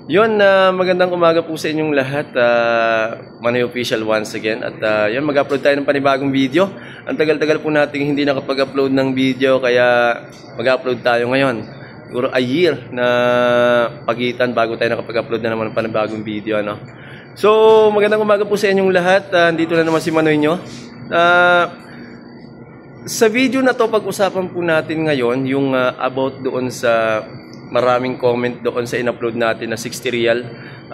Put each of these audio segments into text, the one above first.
Yun, magandang umaga po sa inyong lahat. Manoy Official once again. At yun, mag-upload tayo ng panibagong video. Ang tagal-tagal po natin hindi nakapag-upload ng video, kaya mag-upload tayo ngayon. Siguro a year na pagitan bago tayo nakapag-upload na naman ng panibagong video. Ano? So, magandang umaga po sa inyong lahat. Dito na naman si Manoy nyo. Sa video na to, pag-usapan po natin ngayon yung about doon sa maraming comment doon sa in-upload natin na 60 real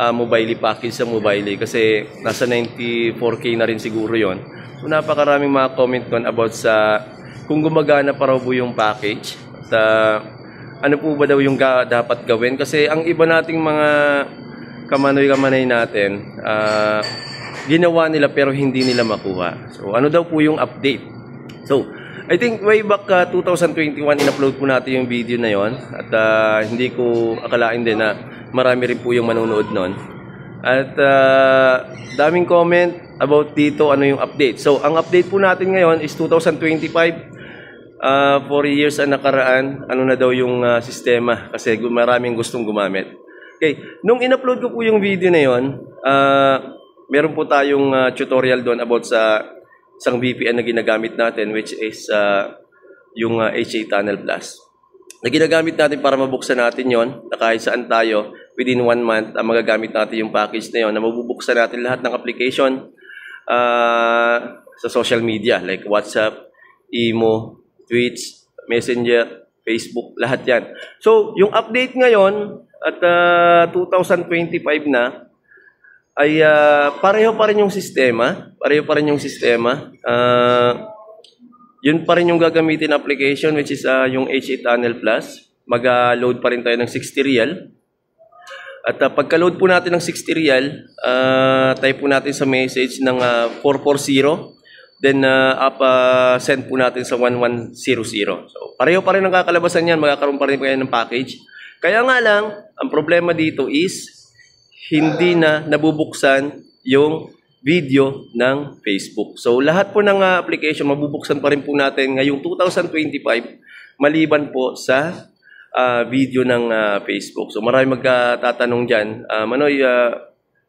mobile package sa mobile, kasi nasa 94k na rin siguro yon. So napakaraming mga comment doon about sa kung gumagana pa raw po yung package at ano po ba daw yung dapat gawin, kasi ang iba nating mga kamanoy natin ginawa nila pero hindi nila makuha. So ano daw po yung update? So I think way back 2021 in-upload po natin yung video na yon, at hindi ko akalain din na marami rin po yung manonood nun. At daming comment about dito ano yung update. So ang update po natin ngayon is 2025, 4 years ang nakaraan, ano na daw yung sistema, kasi maraming gustong gumamit. Okay, nung in-upload ko po yung video na yon, meron po tayong tutorial doon about sa isang VPN na ginagamit natin, which is yung HA Tunnel Plus. Na ginagamit natin para mabuksan natin yon, na kahit saan tayo, within 1 month, magagamit natin yung package na yon, na mabubuksan natin lahat ng application sa social media, like WhatsApp, Imo, Twitch, Messenger, Facebook, lahat yan. So, yung update ngayon, at 2025 na, ay pareho pa rin yung sistema. Yun pa rin yung gagamitin application, which is yung HA Tunnel Plus. Mag-load pa rin tayo ng 60 real. At pagka-load po natin ng 60 real, type po natin sa message ng 440. Then send po natin sa 1100. So pareho pa rin ang kakalabasan yan. Magkakaroon pa rin kayo ng package. Kaya nga lang, ang problema dito is hindi na nabubuksan yung video ng Facebook. So lahat po ng application mabubuksan pa rin po natin ngayong 2025, maliban po sa video ng Facebook. So marami magtatanong dyan, Manoy,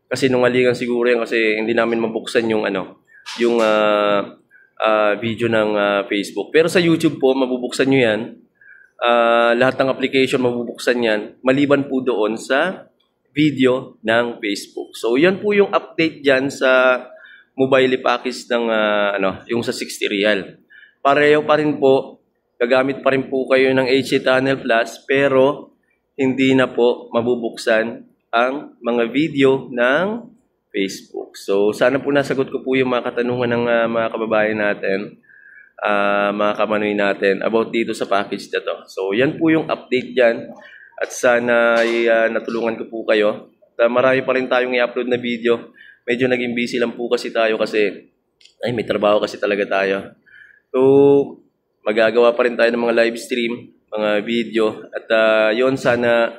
kasi nungalingan siguro yan kasi hindi namin mabuksan yung yung video ng Facebook. Pero sa YouTube po mabubuksan nyo yan. Lahat ng application mabubuksan yan, maliban po doon sa video ng Facebook. So yan po yung update dyan sa mobile package ng yung sa 60 real. Pareho pa rin po, gagamit pa rin po kayo ng HA Tunnel Plus, pero hindi na po mabubuksan ang mga video ng Facebook. So sana po nasagot ko po yung mga katanungan ng mga kababayan natin, mga kamanoy natin about dito sa package na to. So yan po yung update dyan. At sana ay natulungan ko po kayo. At marami pa rin tayong i-upload na video. Medyo naging busy lang po kasi tayo kasi may trabaho kasi talaga tayo. So, magagawa pa rin tayo ng mga live stream, mga video. At yun, sana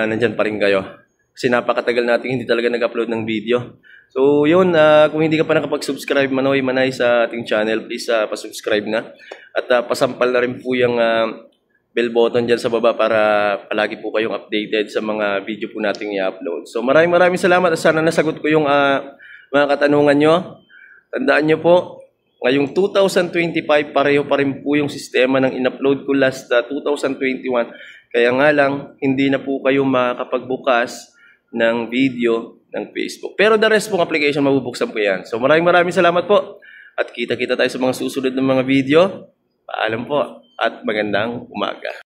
nandyan pa rin kayo. Kasi napakatagal natin hindi talaga nag-upload ng video. So, yun, kung hindi ka pa nakapag-subscribe, Manoy Manay sa ating channel, please pa-subscribe na. At pasampal na rin po yung bell button dyan sa baba para palagi po kayong updated sa mga video po nating i-upload. So maraming salamat at sana nasagot ko yung mga katanungan nyo. Tandaan nyo po, ngayong 2025 pareho pa rin po yung sistema ng in-upload ko last 2021. Kaya nga lang, hindi na po kayo makakapagbukas ng video ng Facebook. Pero the rest pong application mabubuksan po yan. So maraming salamat po at kita-kita tayo sa mga susunod ng mga video. Paalam po at magandang umaga.